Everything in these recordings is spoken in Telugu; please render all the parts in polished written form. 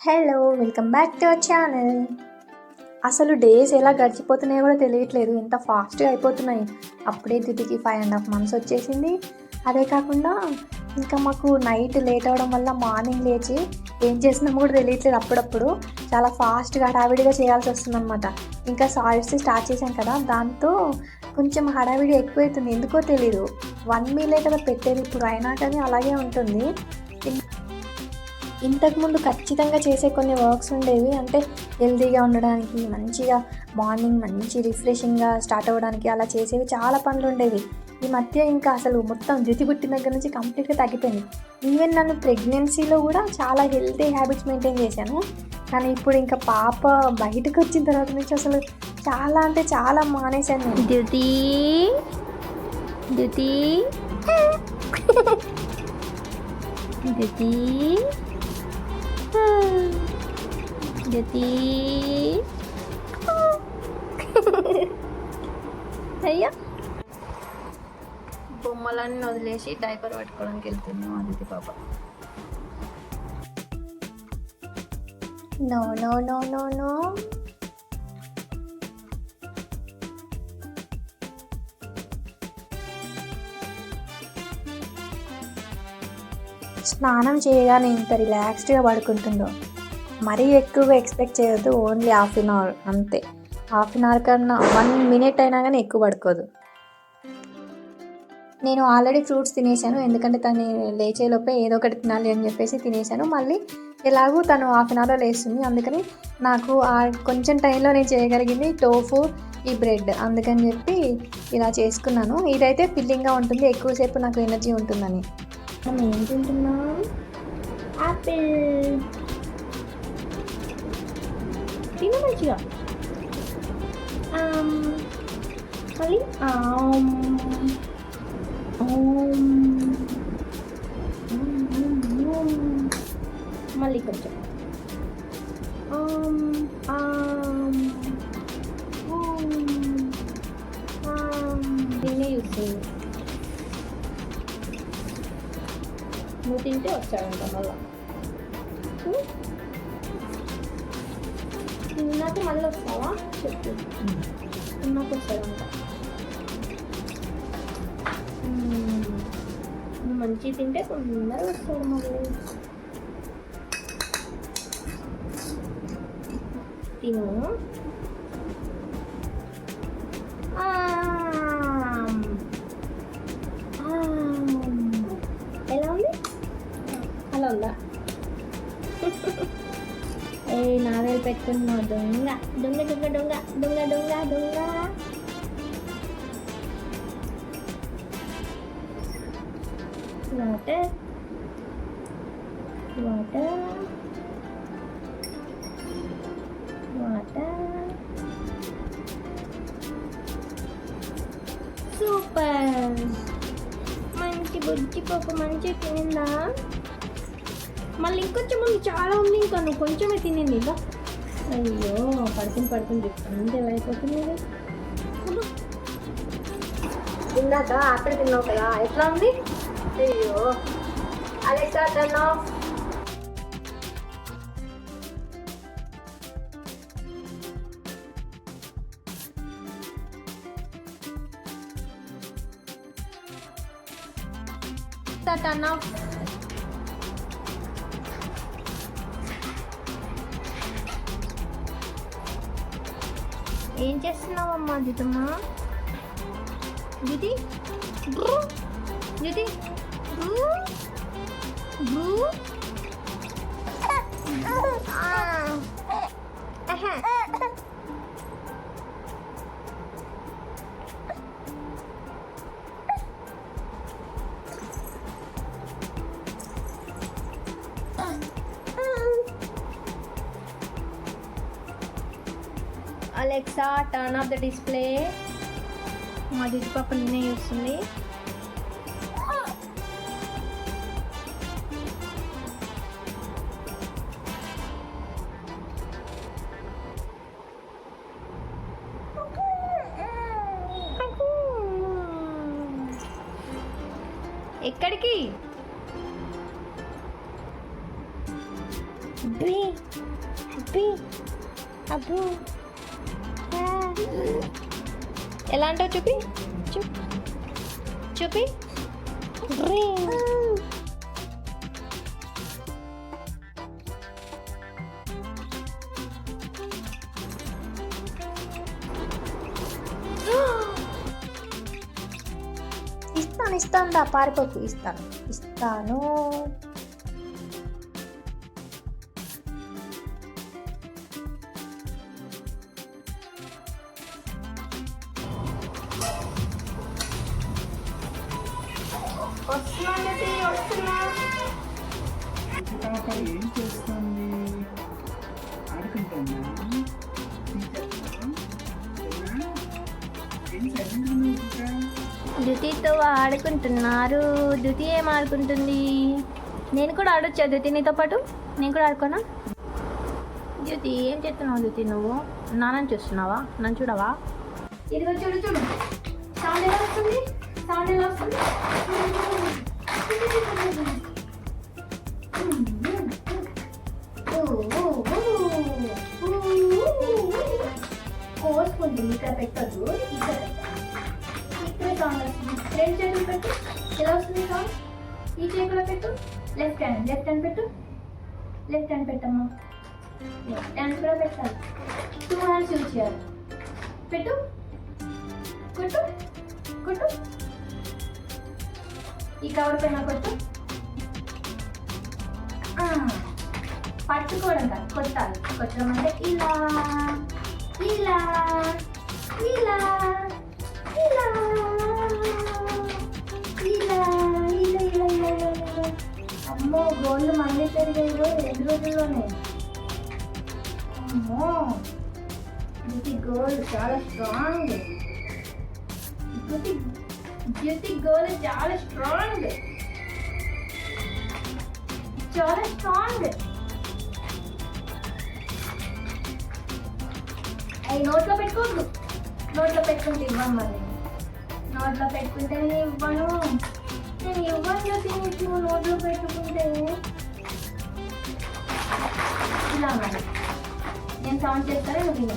Hello, welcome back to our channel. అసలు డేస్ ఎలా గడిచిపోతున్నాయో కూడా తెలియట్లేదు, ఎంత ఫాస్ట్గా అయిపోతున్నాయి. అప్పుడే దిదికి 5.5 months వచ్చేసింది. అదే కాకుండా ఇంకా మాకు నైట్ లేట్ అవ్వడం వల్ల మార్నింగ్ లేచి ఏం చేస్తున్నామో కూడా తెలియట్లేదు. అప్పుడప్పుడు చాలా ఫాస్ట్గా హడావిడిగా చేయాల్సి వస్తుందన్నమాట. ఇంకా సాలిడ్స్ స్టార్ట్ చేశాం కదా, దాంతో కొంచెం హడావిడి ఎక్కువైతుంది. ఎందుకో తెలీదు. 1 meal కదా పెట్టేది ఇప్పుడు, అయినా కానీ అలాగే ఉంటుంది. ఇంతకుముందు ఖచ్చితంగా చేసే కొన్ని వర్క్స్ ఉండేవి, అంటే హెల్తీగా ఉండడానికి, మంచిగా మార్నింగ్ మంచి రిఫ్రెషింగ్గా స్టార్ట్ అవ్వడానికి అలా చేసేవి చాలా పనులు ఉండేవి. ఈ మధ్య ఇంకా అసలు మొత్తం జుట్టు పుట్టిన దగ్గర నుంచి కంప్లీట్గా తగ్గిపోయింది. ఈవెన్ నన్ను ప్రెగ్నెన్సీలో కూడా చాలా హెల్తీ హ్యాబిట్స్ మెయింటైన్ చేశాను. కానీ ఇప్పుడు ఇంకా పాప బయటకు వచ్చిన తర్వాత నుంచి అసలు చాలా అంటే చాలా మానేశాను నేను. డ్యూటీ డ్యూటీ డ్యూటీ డ్యూటీ అయ్యా, బొమ్మలన్నీ వదిలేసి డైపర్ పట్టుకోవడానికి వెళ్తున్నాం అదితి పాప. No no no no no. స్నానం చేయగానే ఇంత రిలాక్స్డ్గా పడుకుంటుందో. మరీ ఎక్కువగా ఎక్స్పెక్ట్ చేయొద్దు, ఓన్లీ 1/2 hour అంతే. 1/2 hour కన్నా 1 minute అయినా కానీ ఎక్కువ పడుకోదు. నేను ఆల్రెడీ ఫ్రూట్స్ తినేసాను, ఎందుకంటే తను లేచేలోపే ఏదో ఒకటి తినాలి అని చెప్పేసి తినేసాను. మళ్ళీ ఎలాగూ తను 1/2 hour లేస్తుంది, అందుకని నాకు ఆ కొంచెం టైంలో నేను చేయగలిగింది టోఫు, ఈ బ్రెడ్. అందుకని చెప్పి ఇలా చేసుకున్నాను. ఇదైతే ఫిల్లింగ్గా ఉంటుంది, ఎక్కువసేపు నాకు ఎనర్జీ ఉంటుందని. మనం ఏం తింటున్నాం? యాపిల్. తిన మంచిగా. మళ్ళీ మళ్ళీ కొంచెం దీన్నే యూస్ చేయి. నువ్వు తింటే వచ్చాడంట మళ్ళా. తిన్నాక మళ్ళీ వస్తావా చెప్పు. తిన్నాక వచ్చాడంట. నువ్వు మంచిగా తింటే తొందరగా వస్తాడు మళ్ళీ. తిను. ఎలా ఉంది? అలా ఉందా? ఏ నావేలు పెట్టుకుంటున్నావు దొంగ దొంగ దొంగ దొంగ దొంగ దొంగ దొంగ. Water water water. సూపర్, మంచి బుజ్జి పప్పు మంచిగా తినిందా? మళ్ళీ ఇంకొంచెం ఉంది, చాలా ఉంది. ఇంకా నువ్వు కొంచెమే తినింది. ఇలా అయ్యో, పడుకుని అంతే ఎలా అయిపోతుంది. ఇందాక ఆపిల్ తిన్నావు కదా, ఎట్లా ఉంది? అయ్యో Alexa turn off. Turn off. ఏం చేస్తున్నావమ్మా దిదమ్మా? దిది దిది Alexa turn off the display. మా దిది పాప నిన్నే చూస్తుంది. ఎక్కడికి? అబ్బి అబ్బి అబ్బు ఎలా అంటావు చూపి చూపి ఇస్తాను దా పారిపోకు ఇస్తాను వస్తున్నా పాప ఏం చేస్తుంది? ఆడుకుంటుందా? దుతితో ఆడుకుంటున్నారు. దుతి ఏం ఆడుకుంటుంది? నేను కూడా ఆడొచ్చా దుతి నీతో పాటు? నేను కూడా ఆడుకోనా? దుతి ఏం చేస్తున్నావు? దుతి నువ్వు నాన్నని చూస్తున్నావా? నన్ను చూడవా? ఇదిగో చూడు సౌండ్ ఎలా వస్తుంది? కోసుకుంటుంది. ఇక్కడ పెట్టద్దు, ఇక్కడ ఇక్కడే సౌండ్ వస్తుంది. రెండు చేతులు పెట్టు. ఎలా వస్తుంది సౌండ్? ఈ చేతిలో పెట్టు. లెఫ్ట్ హ్యాండ్ పెట్టమ్మా. లెఫ్ట్ హ్యాండ్ కూడా పెట్టాలి. 2 హ్యాండ్స్ యూజ్ చేయాలి. పెట్టు. కొట్టు. ఈ కవర్ పైన కొట్టు. పట్టుకోవడం కాదు, కొట్టాలి. కొట్టడం అంటే ఇలా. అమ్మో గోళ్ళు మళ్ళీ పెరిగాయి 2 రోజుల్లోనే. అమ్మో ఇది గోల్ చాలా స్ట్రాంగ్. బ్యూటీ గోల్ చాలా స్ట్రాంగ్. అవి నోట్లో పెట్టుకోవద్దు. నోట్లో పెట్టుకుంటే ఇవ్వను. మరి నోట్లో పెట్టుకుంటే నేను ఇవ్వను. తిని నోట్లో పెట్టుకుంటే ఇలా మరి నేను సౌండ్ చేస్తానే నువ్వు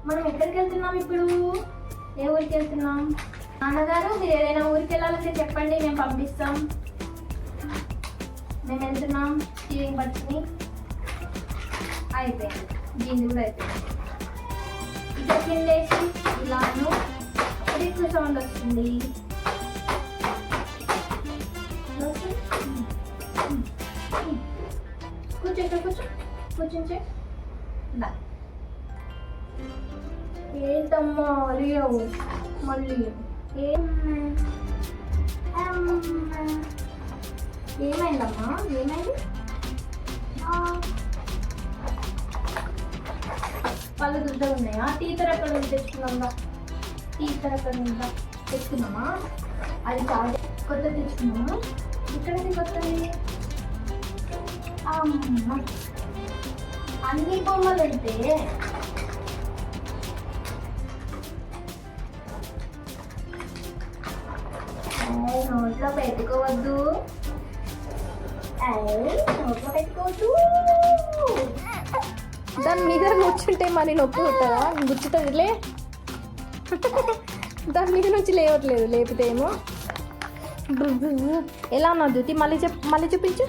మనం ఎక్కడికి వెళ్తున్నాం ఇప్పుడు? ఏ ఊరికి వెళ్తున్నాం? నాన్నగారు మీరు ఏదైనా ఊరికి వెళ్ళాలంటే చెప్పండి, మేము పంపిస్తాం. మేము వెళ్తున్నాం. స్టీరింగ్ పట్టుకుని అయిపోయింది. దీన్ని కూడా అయిపోయింది. ఇక్కడ కిందేసి ఇలాను ఎక్కువ సౌండ్ వస్తుంది. కూర్చోంచే. ఏంటమ్మా అలియావు మళ్ళీ? ఏమైందమ్మా? ఏమైంది? పళ్ళు దుడ్డ ఉన్నాయా? టీచర్ అక్కడ నుంచి తెచ్చుకున్నాంగా. తెచ్చుకున్నామా? అది చాలా కొత్త తెచ్చుకున్నామా? ఇక్కడది కొత్తది. అమ్మ అన్ని బొమ్మలు అంటే నోట్లో పెట్టుకోవద్దు. దాని మీద కూర్చుంటే మరి నొప్పి ఉంటుందా? గుచ్చుతుందిలే. దాని మీద నుంచి లేవట్లేదు. లేపితే ఏమో ఎలా ఉన్నా దుతి? మళ్ళీ చూపించు.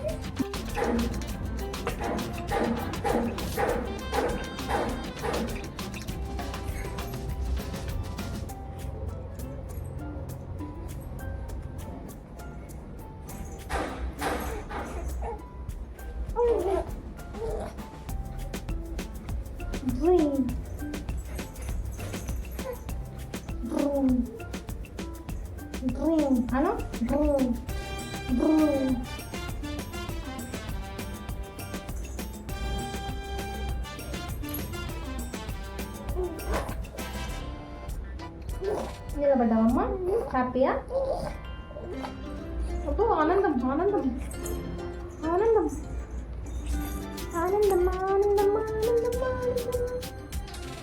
అను నిలబడ్డావమ్మా? హ్యాపీయా? అబ్బో ఆనందం ఆనందం ఆనందం ఆనందం ఆనందం ఆనందం ఆనందం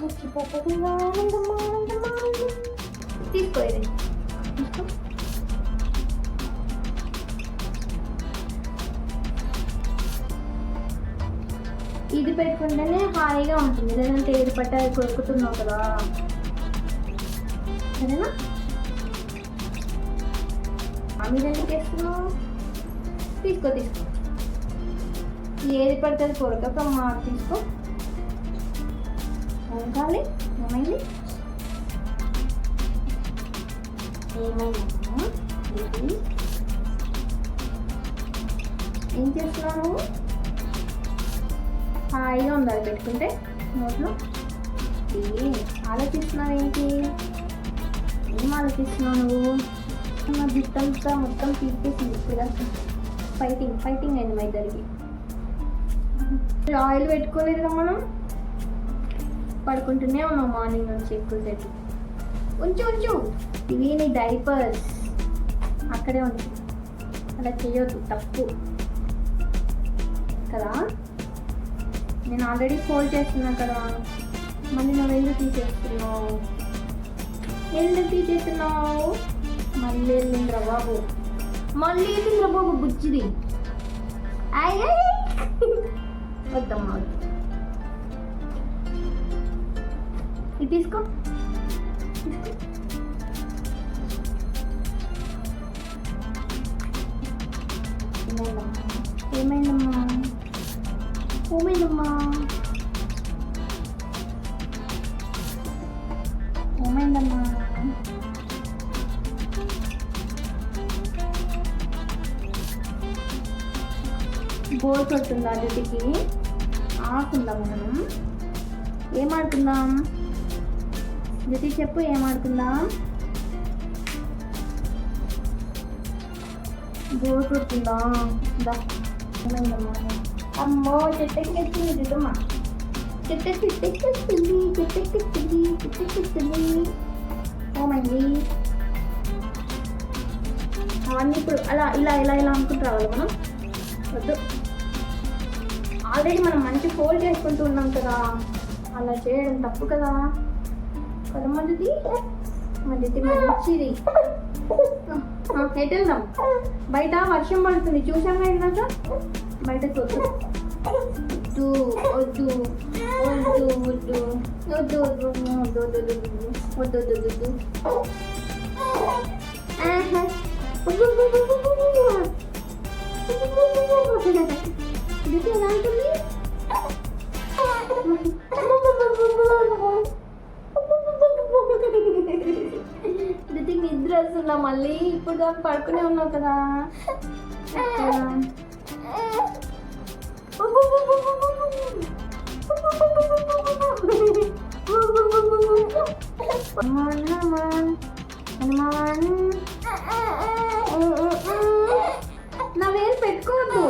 వచ్చిపోతుంది. ఆనందం ఆనందం ఆనందం. తీసుకో ఇది పెట్టుకుంటేనే హాయిగా ఉంటుంది, లేదంటే ఏది పట్ట అది కొరుకుతున్నావు కదా. సరేనా? మీద ఎందుకు వేస్తున్నావు? తీసుకో ఏది పడుతుంది కొరకమ్మా, తీసుకో. ఏం కావాలి? ఏమైంది? ఏం చేస్తున్నావు? హాయిగా ఉంది అది పెట్టుకుంటే నోట్లో. ఆలోచిస్తున్నావు ఏంటి? ఏం ఆలోచిస్తున్నావు నువ్వు? నా జుట్టంతా మొత్తం పీకేసింది ఇప్పుడు. ఫైటింగ్ అయింది మా ఇద్దరికి. ఆయిల్ పెట్టుకోలేదు కదా మనం, పడుకుంటూనే ఉన్నాం మార్నింగ్ నుంచి ఎక్కువసేపు. ఉంచు ఇవి నీ డైపర్స్ అక్కడే ఉంచు, అలా చేయొద్దు, తప్పు కదా. నేను ఆల్రెడీ ఫోల్డ్ చేస్తున్నా కదా, మళ్ళీ నువ్వు ఎందుకు తీసేస్తున్నావు? మళ్ళీ వెళ్ళిందిరా బాబు, బుజ్జిది. వద్దమ్మా, ఇది తీసుకో. ఏమైందమ్మా? బోర్ కొడుతుందా డ్యూటీకి? ఆడుకుందాం మనం. ఏం ఆడుకుందాం డ్యూటీ? చెప్పు, ఏం ఆడుకుందాం? బోర్ కొడుతుందా? ఏమైందమ్మా? అమ్మో, చెట్టెక్కేస్తుంది దిద్దమ్మా, చెట్టెక్కేస్తుంది. ఏమైంది? అవన్నీ ఇప్పుడు అలా ఇలా అనుకుంటూ రావాలి మనం. వద్దు, ఆల్రెడీ మనం మంచి ఫోల్డ్ చేసుకుంటూ ఉన్నాం కదా, అలా చేయడం తప్పు కదా. మంచిది మంచిది. ఎటు వెళ్దాం? బయట వర్షం పడుతుంది, చూసాం ఇందాక. బయటకు వద్దు వద్దు వద్దు వద్దు వద్దు వద్దు వద్దు వద్దు వద్దు వద్దు. ఇది ఎలా ఉంటుంది? ఇది నిద్ర వస్తుందా మళ్ళీ? ఇప్పుడు దాకా పడుకునే ఉన్నావు కదా. నావేం పెట్టుకోవద్దు.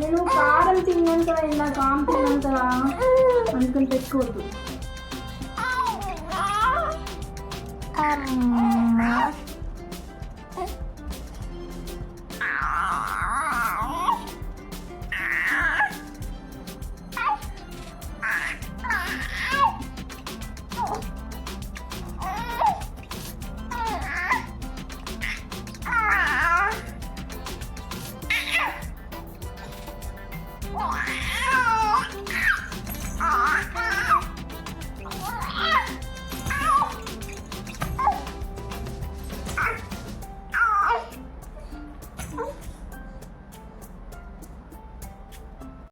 నేను కారం తిన్నాను కదా, ఇలా కారం తిన్నాను కదా, అందుకని పెట్టుకోవద్దు.